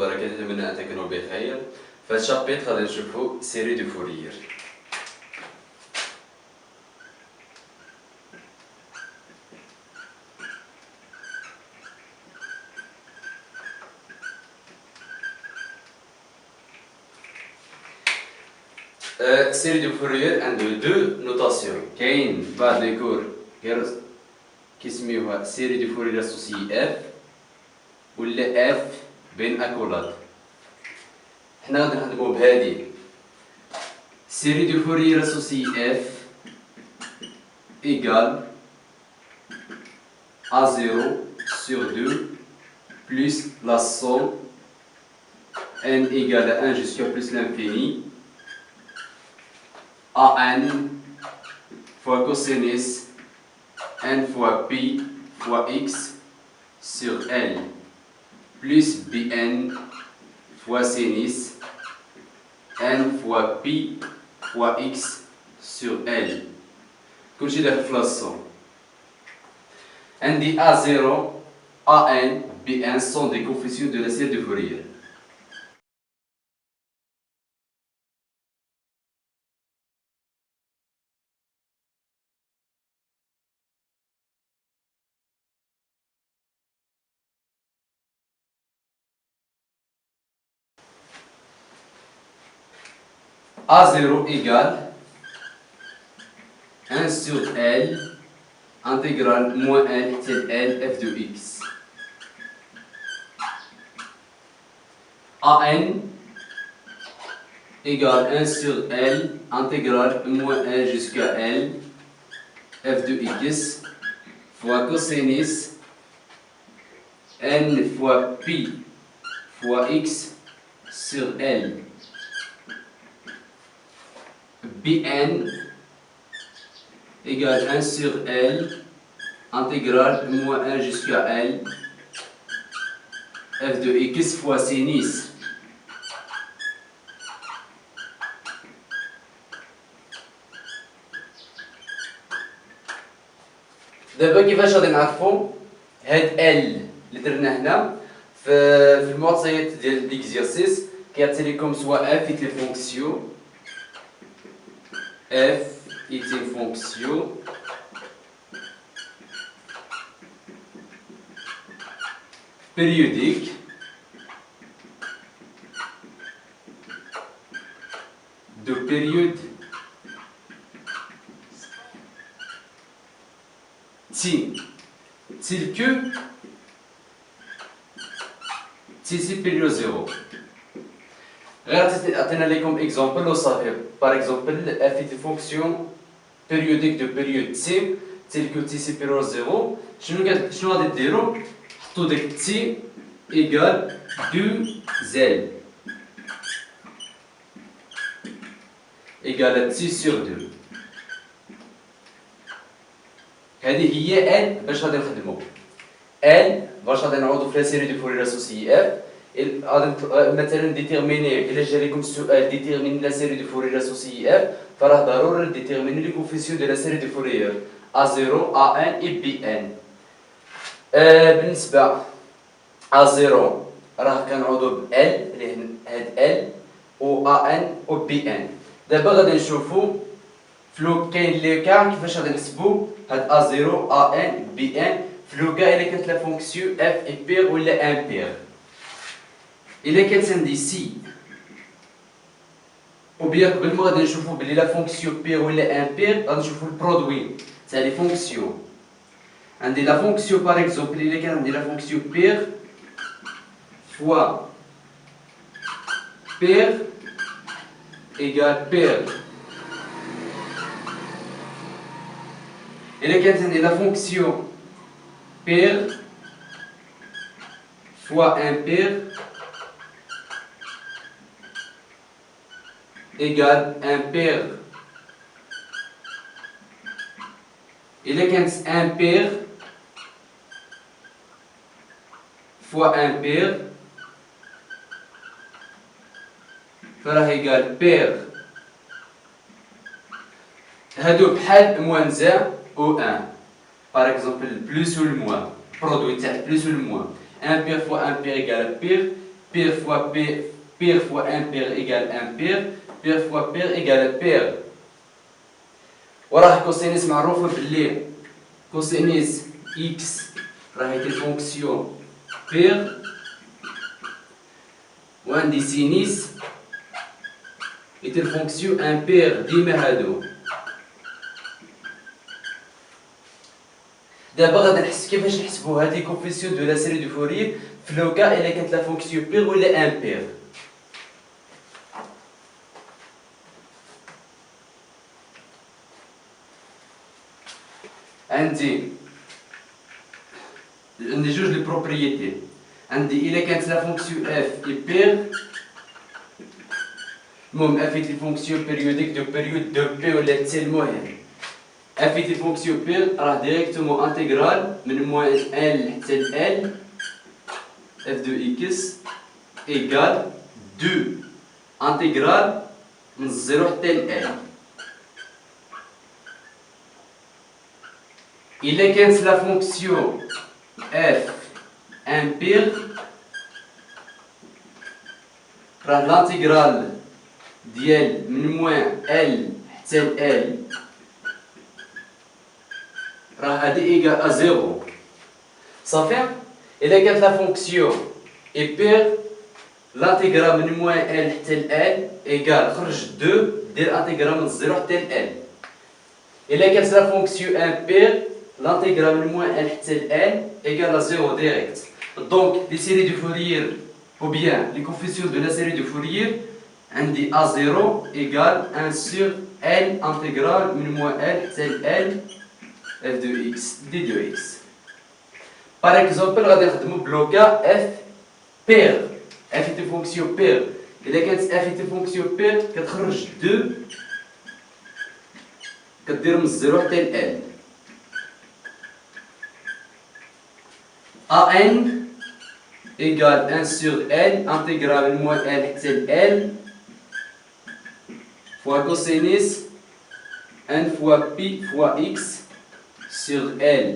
الله كنتمنى أن تكونوا بخير. في هذا الشابيتر غادي نشوفوا سيري دو فورير. série de Fourier عنده deux notations. كاين بعض لي كور كيسميوها série de Fourier associée F ولا F بين أكولاد. حنا غادي نخدمو بهادي série de Fourier associée F égale A0 sur 2 plus la somme n égale à 1 jusqu'à plus l'infini an fois cosinus n fois pi fois x sur L plus bn fois sinus n fois pi fois x sur L. كلشي داخل في لاصون. عندي A0, AN, BN sont des coefficients de la série de Fourier. A0 égale 1 sur L intégrale moins L tel L f de x. AN égale 1 sur L intégrale moins L jusqu'à L f de x fois cosinus n fois pi fois x sur L. Bn égale 1 sur L intégrale moins 1 jusqu'à L f de x fois sinus دابا كيفاش غادي نعرفو هاد ال اللي درنا هنا في المعطيات ديال ليكزيرسيس كيعطي لكم سواء اف لي فونكسيون f est une fonction périodique de période t, tel que t supérieur à 0. عطينا لكم اكزومبل وصافي. باغ اكزومبل اف اي فونكسيون بيريوديك دو بيريود تي تيل كو تي سيبيريور زيرو. شنو غادي ديرو؟ حطو داك تي ايكال 2 زل ايكال تي سور 2. هذه هي ال باش غادي نخدمو ال باش غادي نعوضو في لا سيري دو فورير اسوسيي اف. مثلا ديتيرميني الا جا لكم السؤال ديتيرميني لا سيري دو فورير اسوسيي اف فراه ضروري ديتيرميني لي كوفيسيون دو لا سيري دو فورير A0, AN et BN. بالنسبة A0 راه كنعوضو ب L اللي هاد L و AN و BN. دابا غادي نشوفو فلو كاين لي كاع كيفاش غادي نحسبو هاد A0, AN, BN فلو كاع الا كانت لا فونكسيون F امبير ولا امبير. إلا كانت عندي سي ou bien قبل ما غادي نشوفو بلي لا فونكسيون بير ولا امبير غادي نشوفو البرودوي تاع لي فونكسيون. عندي لا فونكسيون باغ اكزومبل إلا كان عندي لا فونكسيون بير فوا بير إيكال بير. إلا كانت عندي لا فونكسيون بير فوا امبير égale impair. إلا كانت impair fois impair فراه يقال pair. هادو بحال موان زا و ان. باغ اكزومبل بلوس و الموان برودوي تاع بلوس و الموان. impair fois impair égale pair pair fois pair fois impair égale impair, pair fois pair égale pair. وراه كوسينيس معروفة باللي كوسينيس إكس راه يدير فونكسيون بير، وعندي سينيس يدير فونكسيون امبير ديما هادو. دابا غادي نحس كيفاش نحسبو هاد لي كوفيسيون دو لا سيري دو فورير في لو كا الا كانت لا فونكسيون بير ولا امبير. عندي جوج لي بروبريتي. عندي الا كانت لا فونكسيون اف اي بير، المهم افيت لي فونكسيون بيريوديك دو بيريود دو بي ولا تي، المهم افيت لي فونكسيون بير راه ديريكتومون انتيغرال من موان ال حتى ال اف دو اكس ايكال دو انتيغرال من الزيرو حتى ل. إلا كانت لا فونكسيون اف امبير راه لانتيغرال ديال من موان ال حتى ل راه هادي ايكال ا زيرو صافي. إلا كانت لا فونكسيون اي بير لانتيغرال من موان ال حتى ل ايكال خرج دو دير انتيغرال من الزيرو حتى ل. إلا كانت لا فونكسيون امبير l'intégral من moins L حتى L égale à 0 direct. Donc les séries de Fourier ou bien les coefficients de la série de Fourier عندي A0 égale 1 sur L intégrale من moins L حتى L f de x d de x. Par exemple غادي نخدمو بلوكا f pair. f est une fonction pair. إلا كانت f est une fonction pair كتخرج 2 كدير من 0 حتى ل L. AN égale 1 sur L intégrale de moins L حتى L fois cosinus n fois pi fois x sur L.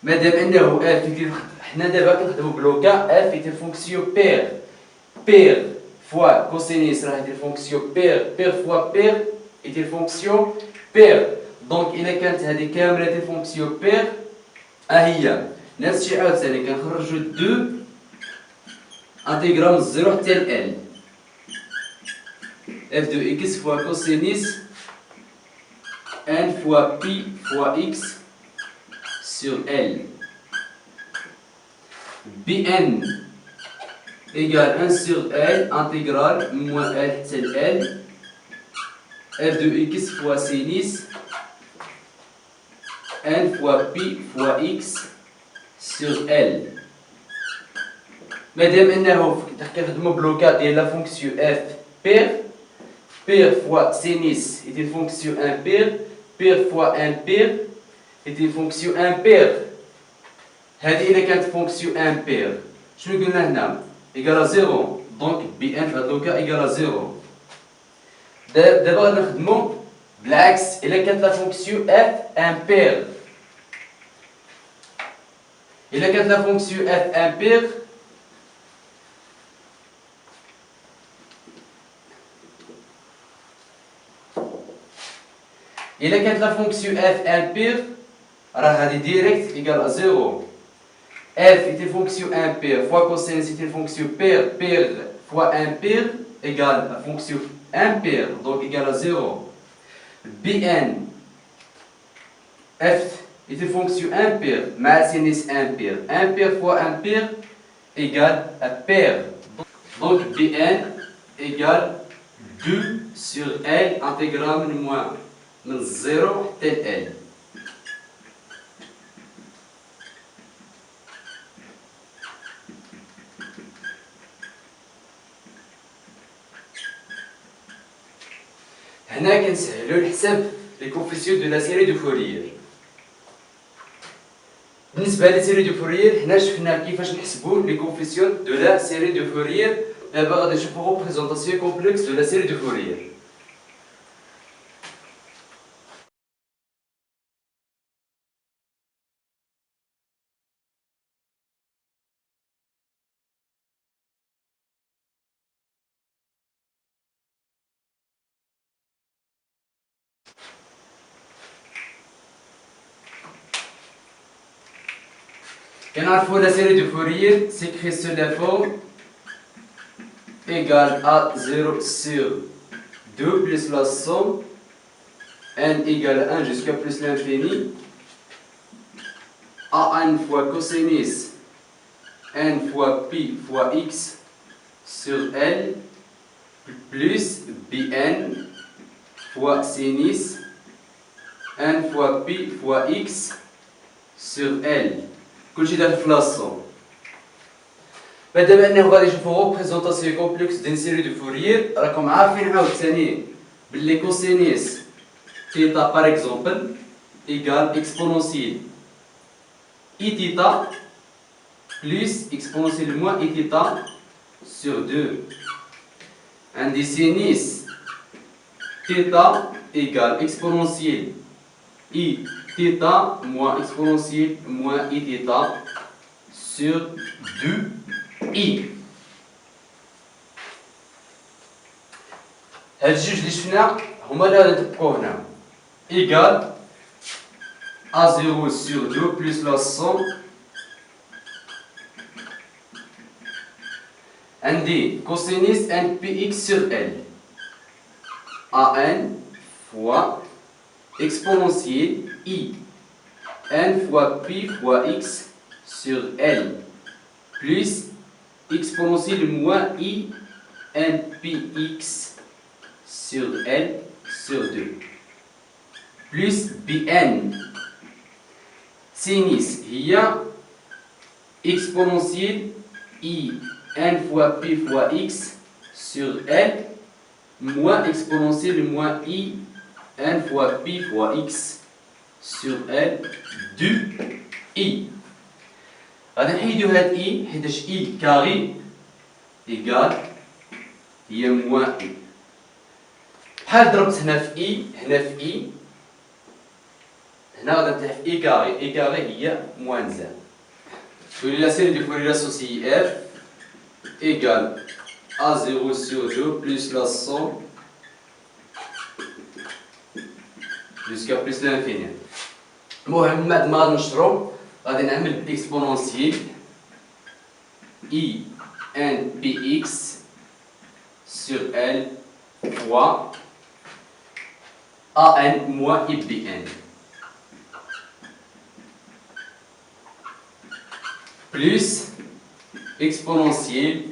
مادام انه f حنا دابا كنخدمو بلوكا f est une fonction pair. pair fois cosinus راه يدير fonction pair, pair fois pair est une fonction pair. donc إلا كانت هذه كاملة دي fonction pair ها هي نفس الشيء عاوتاني كنخرجو 2 انتيغرال من 0 حتى ل L f de x fois cosinus n fois pi fois x sur L. Bn égale 1 sur L intégrale moins L حتى ل L f de x fois sinus n fois pi fois x sur L. مادام انه كنخدمو بلوكا ديال لا فونكسيون f pair, pair fois sinus est une fonction impair, pair fois impair est une fonction impair. هذه إلا كانت fonction impair شنو قلنا هنا؟ إيكالا زيرو. دونك بي ان في هاد لوكا إيكالا زيرو. دابا غادي نخدمو بالعكس. إلا كانت لا فونكسيون f impair، إلا كانت لا فونكسيون f impair إلا كانت لا فونكسيون f impair راه هادي ديريكت إيكال à 0. f est une fonction impair fois cosinus est une fonction pair, pair fois impair égale à fonction impair, donc égale à 0. Bn f est une fonction impair مع sinus impair, impair fois impair égale à pair. donc Bn égale 2 sur L intégrale من moins من 0 حتى ل L. هنا كنسهلو الحساب لي كوفيسيون دو لا سيري دو فورير. بالنسبه لي سيري دو فورير حنا شفنا كيفاش نحسبو لي كوفيسيون دو لا سيري دو فورير. دابا غادي نشوفو ريبريزونطاسيون كومبلكس دو لا سيري دو فورير. كنعرفوا la série de Fourier s'écrit sous la forme égale à 0 sur 2 plus la somme n égale 1 jusqu'à plus l'infini a1 fois cosinus n fois pi fois x sur L plus bn fois sinus n fois pi fois x sur L. كل شيء داخل في لاصوم. بعد ما انه غادي نشوفوا ريبريزونطاسيون كومبلكس دين سيري دو فوريير راكم عارفين عاوتاني باللي كوسينيس ثيتا باغ اكزومبل ايكال اكسبونونسيال اي ثيتا بلس اكسبونونسيال موان اي ثيتا سور 2. عندي سينيس ثيتا ايكال اكسبونونسيال اي ثيتا moins exponentielle moins i theta sur 2i. هاد الجوج اللي شفنا هما اللي غادي نطبقو هنا ايكال a0 sur 2 plus la somme. عندي cosinus n px sur L an fois exponentielle i n fois pi fois x sur L plus exponentielle moins i n px sur L sur 2 plus bn sinus هي exponentielle i n fois pi fois x sur L moins exponentielle moins i n fois pi fois x sur L du i. غادي نحيدو هاد i حيتاش i كاري إيكال هي موان i. بحال ضربت هنا في i هنا في i هنا غادي نطيح في i كاري i كاري هي موان زان. تولي لا série de Fourier associée f égale a0 sur 2 plus la somme jusqu'à plus l'infini. المهم بعد ما غادي نشرو غادي نعمل اكسبونونسيال i n px sur L fois an moins i bn plus exponentielle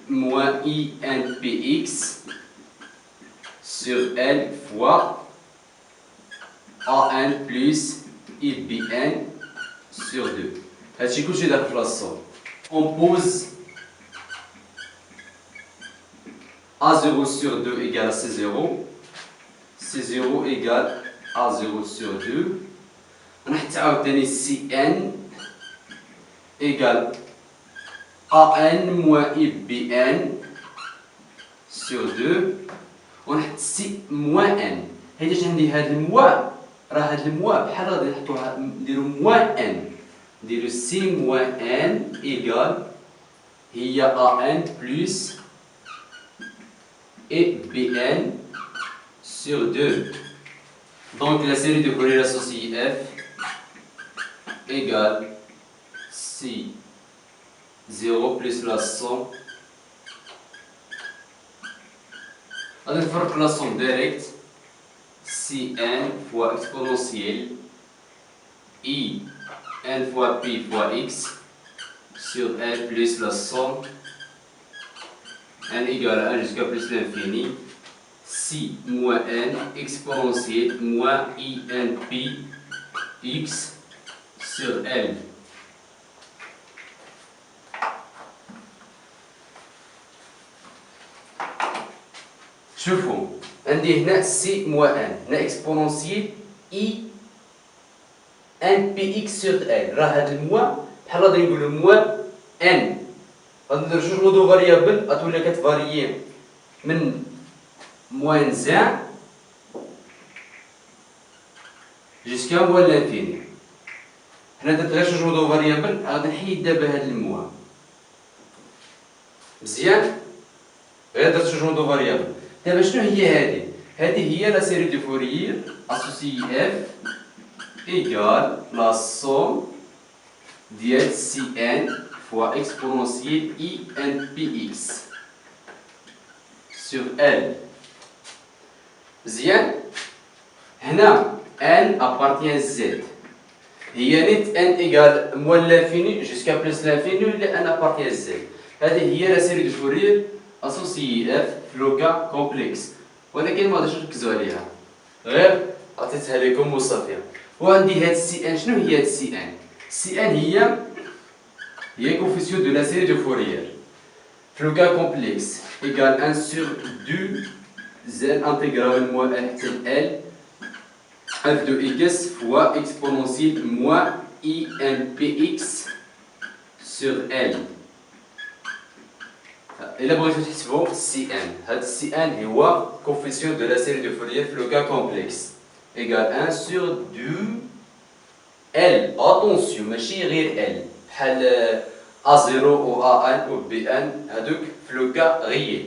moins i n px sur L fois an plus i bn sur 2. هادشي كلشي داخل في لاصوم. On pose a0 sur 2 égale à c0. c0 égale a0 sur 2. نحط عاوتاني cn égale an moins i bn sur 2. ونحط c moins n. حيتاش عندي هاد الموا راه هاد الموا بحال غادي نحطوها نديرو موان ان نديرو سي موان ان ايكال هي ا ان بلس اي بي ان سور 2. دونك لا série de Fourier associée f égale سي 0 plus la somme. غادي نفرق لا somme direct Cn fois exponentielle i n fois pi fois x sur L plus la somme n égale à 1 jusqu'à plus l'infini si moins n exponentielle moins i n pi x sur L. شوفوا عندي هنا سي موان ان هنا اكسبونونسيال اي ان بي اكس سور ال. راه هاد الموا بحال غادي نقولو موان ان غادي ندير جوج مودو فاريابل غتولي كتفاريي من موان زان جوسكا موان لانفيني. هنا درت غير جوج مودو فاريابل غادي نحيد دابا هاد الموا مزيان غير درت جوج مودو فاريابل. دابا شنو هي هذه؟ هذه هي لا سيري دو فوريير اسوسي اف ايكال لا سوم ديال سي ان فوا اكسبونونسيال اي ان بي اكس سور ال. مزيان. هنا ان ابارتيان زد هي نيت ان ايكال موال لانفيني جوسكا بلس لانفيني ولا ان ابارتيان زد. هذه هي لا سيري دو فورير اسوسيي اف في لو كا كومبلكس، ولكن ما غاديش نركزوا عليها، غير عطيتها لكم وصافيه. وعندي هاد سي ان. شنو هي هاد سي ان؟ سي ان هي كوفيسيون دو لا سيري دو فورير في لو كا كومبلكس ايكال 1 سور 2 زائد انتيغرال موان 1 حتى ال f de x fois exponentielle moins inpx sur L. إلا بغيتو تحسبو سي ان، هاد سي ان هو كوفيسيون دو لا سيري دو فورير في لو كا كومبلكس إيكال 1 سور 2 L. أطونسيون ماشي غير L بحال A0 و AN و BN هادوك في لو كا غيال.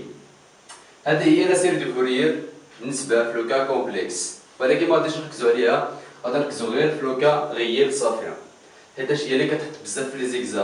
هذه هي لا سيري دو فورير بالنسبة في لو كا كومبلكس، ولكن ما غاديش نركزو عليها، غادي نركزو غير في لو كا غيال صافية، حيتاش هي اللي كتحط بزاف في لي زيكزام.